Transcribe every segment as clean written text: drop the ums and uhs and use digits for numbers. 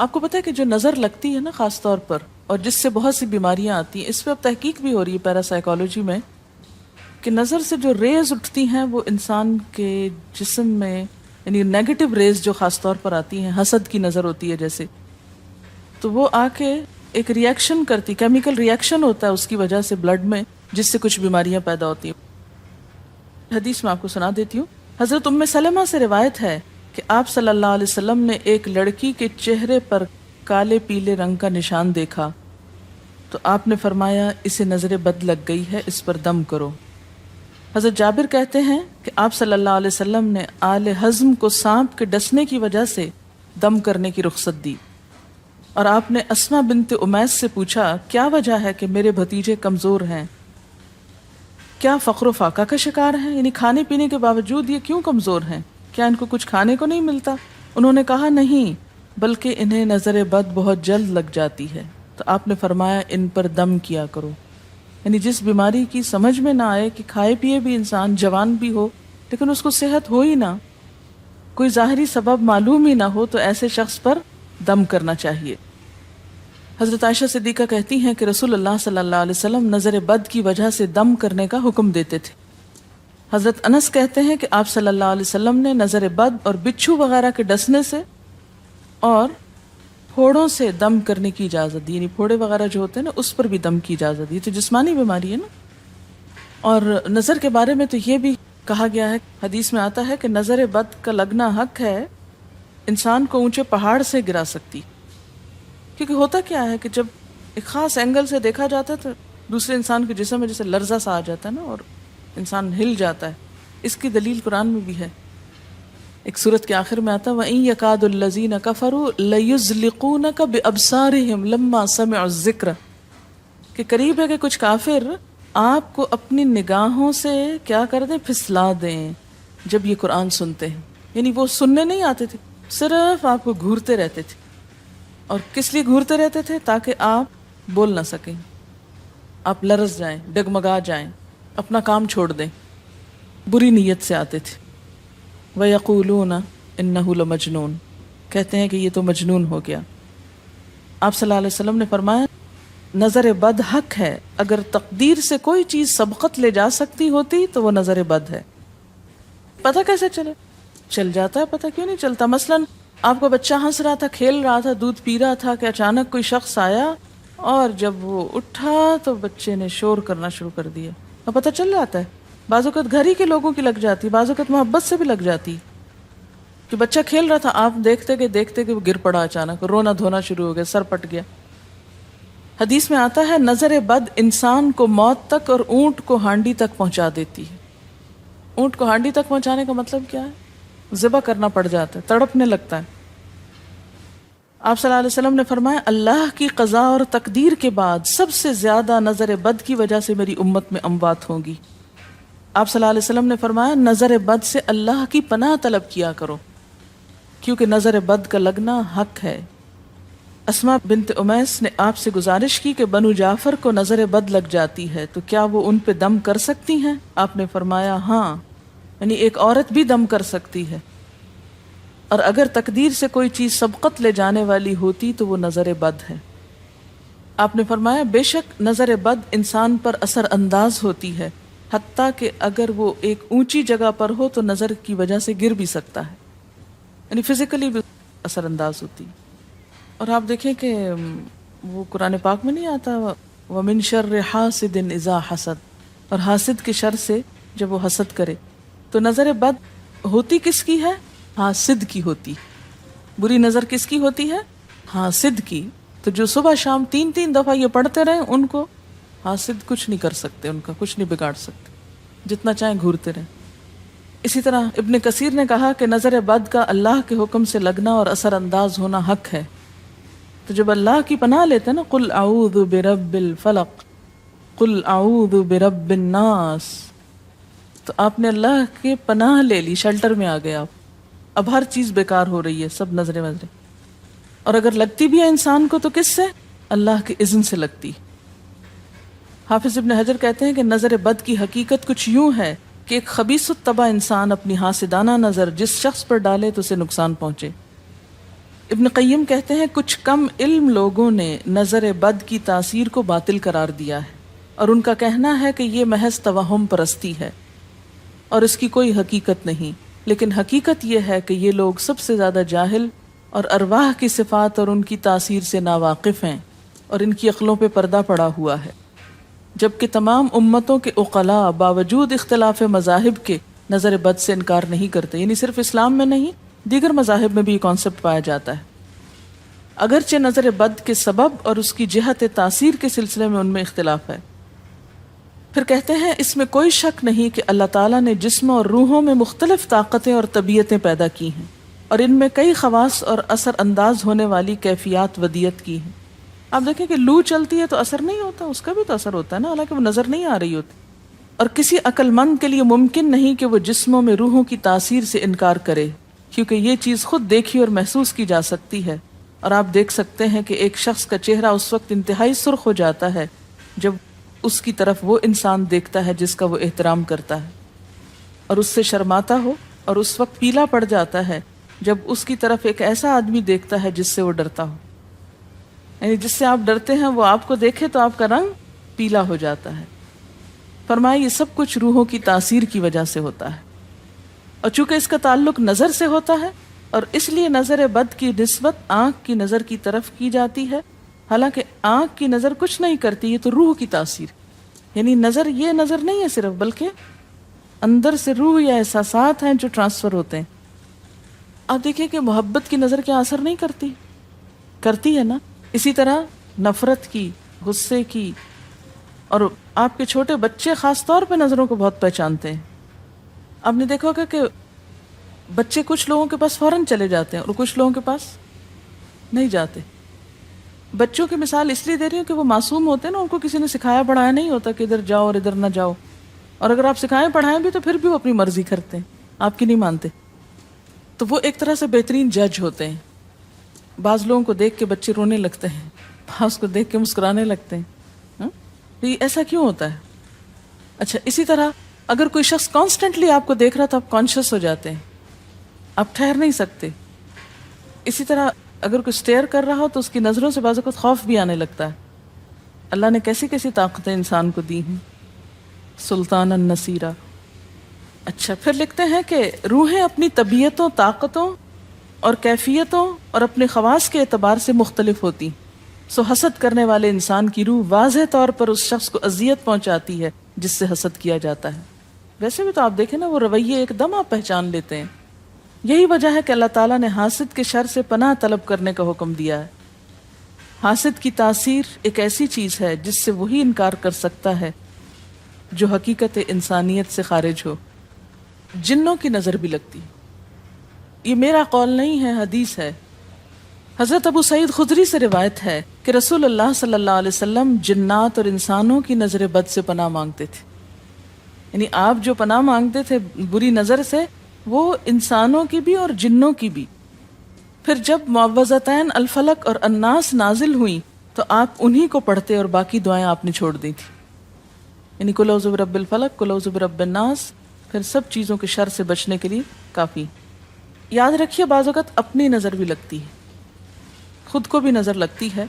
آپ کو پتہ ہے کہ جو نظر لگتی ہے نا خاص طور پر، اور جس سے بہت سی بیماریاں آتی ہیں، اس پہ اب تحقیق بھی ہو رہی ہے پیراسائیکالوجی میں، کہ نظر سے جو ریز اٹھتی ہیں وہ انسان کے جسم میں، یعنی نیگیٹو ریز جو خاص طور پر آتی ہیں، حسد کی نظر ہوتی ہے جیسے، تو وہ آ کے ایک ریئیکشن کرتی، کیمیکل ریئیکشن ہوتا ہے اس کی وجہ سے بلڈ میں، جس سے کچھ بیماریاں پیدا ہوتی ہیں۔ حدیث میں آپ کو سنا دیتی ہوں۔ حضرت ام سلمہ سے روایت ہے کہ آپ صلی اللہ علیہ وسلم نے ایک لڑکی کے چہرے پر کالے پیلے رنگ کا نشان دیکھا تو آپ نے فرمایا اسے نظر بد لگ گئی ہے، اس پر دم کرو۔ حضرت جابر کہتے ہیں کہ آپ صلی اللہ علیہ وسلم نے آل حزم کو سانپ کے ڈسنے کی وجہ سے دم کرنے کی رخصت دی، اور آپ نے اسما بنت امیس سے پوچھا کیا وجہ ہے کہ میرے بھتیجے کمزور ہیں، کیا فقر و فاقہ کا شکار ہیں، یعنی کھانے پینے کے باوجود یہ کیوں کمزور ہیں، کیا ان کو کچھ کھانے کو نہیں ملتا؟ انہوں نے کہا نہیں، بلکہ انہیں نظر بد بہت جلد لگ جاتی ہے، تو آپ نے فرمایا ان پر دم کیا کرو۔ یعنی جس بیماری کی سمجھ میں نہ آئے کہ کھائے پیے بھی انسان جوان بھی ہو لیکن اس کو صحت ہو ہی نہ، کوئی ظاہری سبب معلوم ہی نہ ہو، تو ایسے شخص پر دم کرنا چاہیے۔ حضرت عائشہ صدیقہ کہتی ہیں کہ رسول اللہ صلی اللہ علیہ وسلم نظر بد کی وجہ سے دم کرنے کا حکم دیتے تھے۔ حضرت انس کہتے ہیں کہ آپ صلی اللہ علیہ وسلم نے نظر بد اور بچھو وغیرہ کے ڈسنے سے اور پھوڑوں سے دم کرنے کی اجازت دی، یعنی پھوڑے وغیرہ جو ہوتے ہیں نا اس پر بھی دم کی اجازت دی، تو جسمانی بیماری ہے نا۔ اور نظر کے بارے میں تو یہ بھی کہا گیا ہے، حدیث میں آتا ہے کہ نظر بد کا لگنا حق ہے، انسان کو اونچے پہاڑ سے گرا سکتی، کیونکہ ہوتا کیا ہے کہ جب ایک خاص اینگل سے دیکھا جاتا ہے تو دوسرے انسان کے جسم میں جیسے لرزہ سا آ جاتا ہے نا، اور انسان ہل جاتا ہے۔ اس کی دلیل قرآن میں بھی ہے، ایک سورت کے آخر میں آتا ہے وَإِن يَكَادُ الَّذِينَ كَفَرُوا لَيُزْلِقُونَكَ بِأَبْصَارِهِمْ لَمَّا سَمِعُوا الذِّكْرَ، کہ قریب ہے کہ کچھ کافر آپ کو اپنی نگاہوں سے کیا کر دیں، پھسلا دیں جب یہ قرآن سنتے ہیں۔ یعنی وہ سننے نہیں آتے تھے، صرف آپ کو گھورتے رہتے تھے۔ اور کس لیے گھورتے رہتے تھے؟ تاکہ آپ بول نہ سکیں، آپ لرز جائیں، ڈگمگا جائیں، اپنا کام چھوڑ دیں، بری نیت سے آتے تھے۔ وَيَقُولُونَ إِنَّهُ لَمَجْنُونَ، کہتے ہیں کہ یہ تو مجنون ہو گیا۔ آپ صلی اللہ علیہ وسلم نے فرمایا نظر بد حق ہے، اگر تقدیر سے کوئی چیز سبقت لے جا سکتی ہوتی تو وہ نظر بد ہے۔ پتہ کیسے چلے؟ چل جاتا ہے، پتہ کیوں نہیں چلتا؟ مثلاً آپ کا بچہ ہنس رہا تھا، کھیل رہا تھا، دودھ پی رہا تھا کہ اچانک کوئی شخص آیا اور جب وہ اٹھا تو بچے نے شور کرنا شروع کر دیا، اور پتہ چل جاتا ہے۔ بعض اوقات گھر ہی کے لوگوں کی لگ جاتی، بعض اوقات محبت سے بھی لگ جاتی، کہ بچہ کھیل رہا تھا، آپ دیکھتے کہ وہ گر پڑا، اچانک رونا دھونا شروع ہو گیا، سر پٹ گیا۔ حدیث میں آتا ہے نظر بد انسان کو موت تک اور اونٹ کو ہانڈی تک پہنچا دیتی ہے۔ اونٹ کو ہانڈی تک پہنچانے کا مطلب کیا ہے؟ ذبح کرنا پڑ جاتا ہے، تڑپنے لگتا ہے۔ آپ صلی اللہ علیہ وسلم نے فرمایا اللہ کی قضاء اور تقدیر کے بعد سب سے زیادہ نظر بد کی وجہ سے میری امت میں اموات ہوں گی۔ آپ صلی اللہ علیہ وسلم نے فرمایا نظر بد سے اللہ کی پناہ طلب کیا کرو، کیونکہ نظر بد کا لگنا حق ہے۔ اسما بنت امیس نے آپ سے گزارش کی کہ بنو جعفر کو نظر بد لگ جاتی ہے تو کیا وہ ان پہ دم کر سکتی ہیں؟ آپ نے فرمایا ہاں، یعنی ایک عورت بھی دم کر سکتی ہے، اور اگر تقدیر سے کوئی چیز سبقت لے جانے والی ہوتی تو وہ نظر بد ہے۔ آپ نے فرمایا بے شک نظر بد انسان پر اثر انداز ہوتی ہے، حتیٰ کہ اگر وہ ایک اونچی جگہ پر ہو تو نظر کی وجہ سے گر بھی سکتا ہے، یعنی فزیکلی بھی اثر انداز ہوتی۔ اور آپ دیکھیں کہ وہ قرآن پاک میں نہیں آتا وَمِن شَرِّ حَاسِدٍ إِذَا حَسَد، اور حاسد کے شر سے جب وہ حسد کرے، تو نظر بد ہوتی کس کی ہے؟ حاسد کی ہوتی۔ بری نظر کس کی ہوتی ہے؟ حاسد کی۔ تو جو صبح شام 3 دفعہ یہ پڑھتے رہیں ان کو حاسد کچھ نہیں کر سکتے، ان کا کچھ نہیں بگاڑ سکتے، جتنا چاہیں گھورتے رہیں۔ اسی طرح ابن کثیر نے کہا کہ نظر بد کا اللہ کے حکم سے لگنا اور اثر انداز ہونا حق ہے۔ تو جب اللہ کی پناہ لیتے ہیں نا قل اعوذ برب الفلق، قل اعوذ برب الناس، تو آپ نے اللہ کے پناہ لے لی، شیلٹر میں آ گئے آپ۔ اب ہر چیز بیکار ہو رہی ہے، سب نظریں وظریں، اور اگر لگتی بھی ہے انسان کو تو کس سے؟ اللہ کے اذن سے لگتی۔ حافظ ابن حجر کہتے ہیں کہ نظر بد کی حقیقت کچھ یوں ہے کہ ایک خبیث الطبع انسان اپنی حاسدانہ نظر جس شخص پر ڈالے تو اسے نقصان پہنچے۔ ابن قیم کہتے ہیں کچھ کم علم لوگوں نے نظر بد کی تاثیر کو باطل قرار دیا ہے، اور ان کا کہنا ہے کہ یہ محض توہم پرستی ہے اور اس کی کوئی حقیقت نہیں، لیکن حقیقت یہ ہے کہ یہ لوگ سب سے زیادہ جاہل اور ارواح کی صفات اور ان کی تاثیر سے ناواقف ہیں، اور ان کی عقلوں پہ پردہ پڑا ہوا ہے، جبکہ تمام امتوں کے عقلاء باوجود اختلاف مذاہب کے نظر بد سے انکار نہیں کرتے، یعنی صرف اسلام میں نہیں، دیگر مذاہب میں بھی یہ کانسیپٹ پایا جاتا ہے، اگرچہ نظر بد کے سبب اور اس کی جہت تاثیر کے سلسلے میں ان میں اختلاف ہے۔ پھر کہتے ہیں اس میں کوئی شک نہیں کہ اللہ تعالیٰ نے جسموں اور روحوں میں مختلف طاقتیں اور طبیعتیں پیدا کی ہیں، اور ان میں کئی خواص اور اثر انداز ہونے والی کیفیات ودیت کی ہیں۔ آپ دیکھیں کہ لو چلتی ہے تو اثر نہیں ہوتا، اس کا بھی تو اثر ہوتا ہے نا، حالانکہ وہ نظر نہیں آ رہی ہوتی، اور کسی عقل مند کے لیے ممکن نہیں کہ وہ جسموں میں روحوں کی تاثیر سے انکار کرے، کیونکہ یہ چیز خود دیکھی اور محسوس کی جا سکتی ہے، اور آپ دیکھ سکتے ہیں کہ ایک شخص کا چہرہ اس وقت انتہائی سرخ ہو جاتا ہے جب اس کی طرف وہ انسان دیکھتا ہے جس کا وہ احترام کرتا ہے، اور اس سے شرماتا ہو، اور اس وقت پیلا پڑ جاتا ہے جب اس کی طرف ایک ایسا آدمی دیکھتا ہے جس سے وہ ڈرتا ہو، یعنی جس سے آپ ڈرتے ہیں وہ آپ کو دیکھے تو آپ کا رنگ پیلا ہو جاتا ہے۔ فرمایا یہ سب کچھ روحوں کی تاثیر کی وجہ سے ہوتا ہے، اور چونکہ اس کا تعلق نظر سے ہوتا ہے، اور اس لیے نظر بد کی نسبت آنکھ کی نظر کی طرف کی جاتی ہے، حالانکہ آنکھ کی نظر کچھ نہیں کرتی، یہ تو روح کی تاثیر، یعنی نظر یہ نظر نہیں ہے صرف، بلکہ اندر سے روح یا احساسات ہیں جو ٹرانسفر ہوتے ہیں۔ آپ دیکھیں کہ محبت کی نظر کیا اثر نہیں کرتی، کرتی ہے نا، اسی طرح نفرت کی، غصے کی، اور آپ کے چھوٹے بچے خاص طور پہ نظروں کو بہت پہچانتے ہیں۔ آپ نے دیکھا ہوگا کہ بچے کچھ لوگوں کے پاس فوراً چلے جاتے ہیں اور کچھ لوگوں کے پاس نہیں جاتے۔ بچوں کی مثال اس لیے دے رہی ہوں کہ وہ معصوم ہوتے ہیں نا، ان کو کسی نے سکھایا پڑھایا نہیں ہوتا کہ ادھر جاؤ اور ادھر نہ جاؤ، اور اگر آپ سکھائیں پڑھائیں بھی تو پھر بھی وہ اپنی مرضی کرتے ہیں، آپ کی نہیں مانتے، تو وہ ایک طرح سے بہترین جج ہوتے ہیں۔ بعض لوگوں کو دیکھ کے بچے رونے لگتے ہیں، بعض کو دیکھ کے مسکرانے لگتے ہیں، تو یہ ایسا کیوں ہوتا ہے؟ اچھا، اسی طرح اگر کوئی شخص کانسٹنٹلی آپ کو دیکھ رہا تو آپ کانشیس ہو جاتے ہیں، آپ ٹھہر نہیں سکتے۔ اسی طرح اگر کوئی سٹیئر کر رہا ہو تو اس کی نظروں سے بعض اوقات خوف بھی آنے لگتا ہے۔ اللہ نے کیسی کیسی طاقتیں انسان کو دی ہیں، سلطان النصیرہ۔ اچھا، پھر لکھتے ہیں کہ روحیں اپنی طبیعتوں، طاقتوں اور کیفیتوں اور اپنے خواص کے اعتبار سے مختلف ہوتی، سو حسد کرنے والے انسان کی روح واضح طور پر اس شخص کو اذیت پہنچاتی ہے جس سے حسد کیا جاتا ہے۔ ویسے بھی تو آپ دیکھیں نا، وہ رویے ایک دم آپ پہچان لیتے ہیں۔ یہی وجہ ہے کہ اللہ تعالیٰ نے حاسد کے شر سے پناہ طلب کرنے کا حکم دیا ہے۔ حاسد کی تاثیر ایک ایسی چیز ہے جس سے وہی انکار کر سکتا ہے جو حقیقت انسانیت سے خارج ہو۔ جنوں کی نظر بھی لگتی، یہ میرا قول نہیں ہے، حدیث ہے۔ حضرت ابو سعید خدری سے روایت ہے کہ رسول اللہ صلی اللہ علیہ وسلم جنات اور انسانوں کی نظر بد سے پناہ مانگتے تھے، یعنی آپ جو پناہ مانگتے تھے بری نظر سے، وہ انسانوں کی بھی اور جنوں کی بھی۔ پھر جب معوذتین الفلق اور الناس نازل ہوئیں تو آپ انہی کو پڑھتے اور باقی دعائیں آپ نے چھوڑ دی تھی، یعنی قل اعوذ برب الفلق، قل اعوذ برب الناس، پھر سب چیزوں کے شر سے بچنے کے لیے کافی۔ یاد رکھیے بعض اوقات اپنی نظر بھی لگتی ہے، خود کو بھی نظر لگتی ہے۔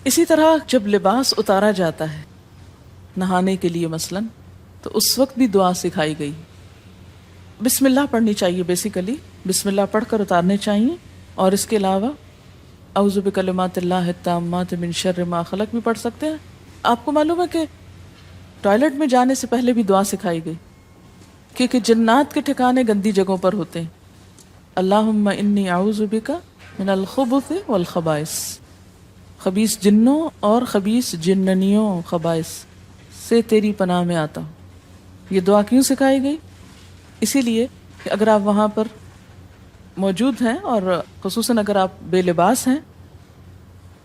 اسی طرح جب لباس اتارا جاتا ہے نہانے کے لیے مثلاً، تو اس وقت بھی دعا سکھائی گئی، بسم اللہ پڑھنی چاہیے، بیسیکلی بسم اللہ پڑھ کر اتارنے چاہیے، اور اس کے علاوہ اعوذ بکلمات اللہ التامات من شر ما خلق بھی پڑھ سکتے ہیں۔ آپ کو معلوم ہے کہ ٹوائلٹ میں جانے سے پہلے بھی دعا سکھائی گئی، کیونکہ جنات کے ٹھکانے گندی جگہوں پر ہوتے ہیں۔ اللہم انی اعوذ بک من الخبث والخبائث، خبیث جنوں اور خبیث جننیوں، خبائث سے تیری پناہ میں آتا ہوں۔ یہ دعا کیوں سکھائی گئی؟ اسی لیے کہ اگر آپ وہاں پر موجود ہیں، اور خصوصاً اگر آپ بے لباس ہیں،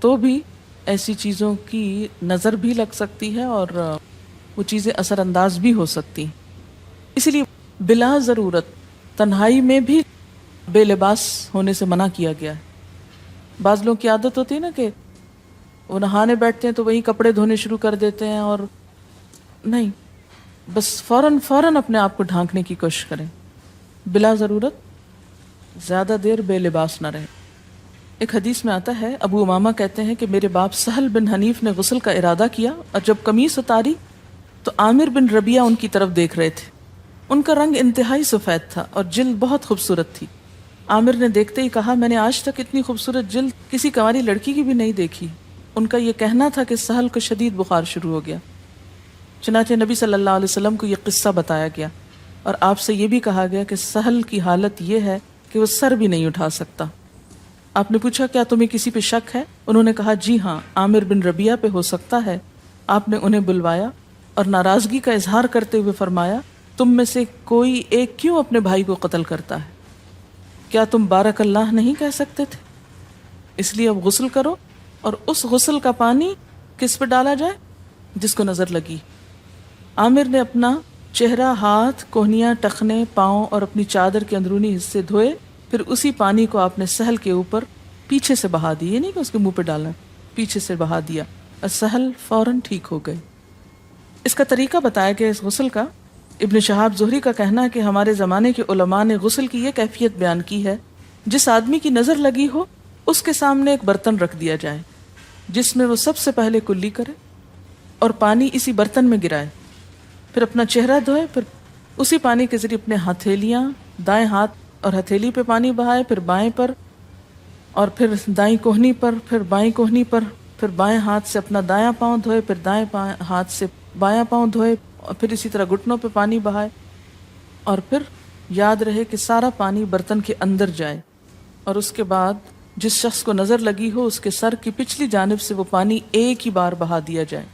تو بھی ایسی چیزوں کی نظر بھی لگ سکتی ہے اور وہ چیزیں اثر انداز بھی ہو سکتی ہیں۔ اسی لیے بلا ضرورت تنہائی میں بھی بے لباس ہونے سے منع کیا گیا ہے۔ بعض لوگوں کی عادت ہوتی ہے نا کہ وہ نہانے بیٹھتے ہیں تو وہیں کپڑے دھونے شروع کر دیتے ہیں، اور نہیں، بس فوراً اپنے آپ کو ڈھانکنے کی کوشش کریں، بلا ضرورت زیادہ دیر بے لباس نہ رہیں۔ ایک حدیث میں آتا ہے، ابو امامہ کہتے ہیں کہ میرے باپ سہل بن حنیف نے غسل کا ارادہ کیا اور جب قمیص اتاری تو عامر بن ربیعہ ان کی طرف دیکھ رہے تھے۔ ان کا رنگ انتہائی سفید تھا اور جلد بہت خوبصورت تھی۔ عامر نے دیکھتے ہی کہا، میں نے آج تک اتنی خوبصورت جلد کسی کنواری لڑکی کی بھی نہیں دیکھی۔ ان کا یہ کہنا تھا کہ سہل کو شدید بخار شروع ہو گیا۔ چنانچہ نبی صلی اللہ علیہ وسلم کو یہ قصہ بتایا گیا اور آپ سے یہ بھی کہا گیا کہ سہل کی حالت یہ ہے کہ وہ سر بھی نہیں اٹھا سکتا۔ آپ نے پوچھا، کیا تمہیں کسی پہ شک ہے؟ انہوں نے کہا، جی ہاں، عامر بن ربیعہ پہ ہو سکتا ہے۔ آپ نے انہیں بلوایا اور ناراضگی کا اظہار کرتے ہوئے فرمایا، تم میں سے کوئی ایک کیوں اپنے بھائی کو قتل کرتا ہے؟ کیا تم بارک اللہ نہیں کہہ سکتے تھے؟ اس لیے اب غسل کرو، اور اس غسل کا پانی کس پہ ڈالا جائے؟ جس کو نظر لگی۔ عامر نے اپنا چہرہ، ہاتھ، کوہنیاں، ٹخنے، پاؤں اور اپنی چادر کے اندرونی حصے دھوئے، پھر اسی پانی کو آپ نے سہل کے اوپر پیچھے سے بہا دیا، یہ نہیں کہ اس کے منہ پہ ڈالنا، پیچھے سے بہا دیا، اور سہل فوراً ٹھیک ہو گئے۔ اس کا طریقہ بتایا گیا اس غسل کا۔ ابن شہاب زہری کا کہنا ہے کہ ہمارے زمانے کے علماء نے غسل کی یہ کیفیت بیان کی ہے، جس آدمی کی نظر لگی ہو اس کے سامنے ایک برتن رکھ دیا جائے جس میں وہ سب سے پہلے کلی کرے اور پانی اسی برتن میں گرائے، پھر اپنا چہرہ دھوئے، پھر اسی پانی کے ذریعے اپنے ہتھیلیاں، دائیں ہاتھ اور ہتھیلی پہ پانی بہائے، پھر بائیں پر، اور پھر دائیں کوہنی پر، پھر بائیں کوہنی پر، پھر بائیں ہاتھ سے اپنا دایاں پاؤں دھوئے، پھر دائیں ہاتھ سے بایاں پاؤں دھوئے، اور پھر اسی طرح گھٹنوں پہ پانی بہائے، اور پھر یاد رہے کہ سارا پانی برتن کے اندر جائے، اور اس کے بعد جس شخص کو نظر لگی ہو اس کے سر کی پچھلی جانب سے وہ پانی ایک ہی بار بہا دیا جائے۔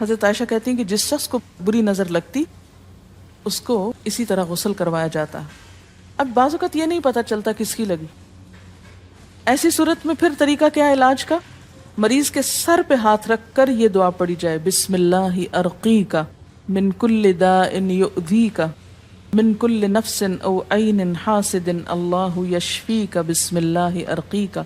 حضرت عائشہ کہتی ہیں کہ جس شخص کو بری نظر لگتی اس کو اسی طرح غسل کروایا جاتا۔ اب بعض اوقات یہ نہیں پتہ چلتا کس کی لگی، ایسی صورت میں پھر طریقہ کیا ہے علاج کا؟ مریض کے سر پہ ہاتھ رکھ کر یہ دعا پڑھی جائے، بسم اللہ ارقیک من کل داء یؤذیک من کل نفس او عین حاسد اللہ یشفیک بسم اللہ ارقیک۔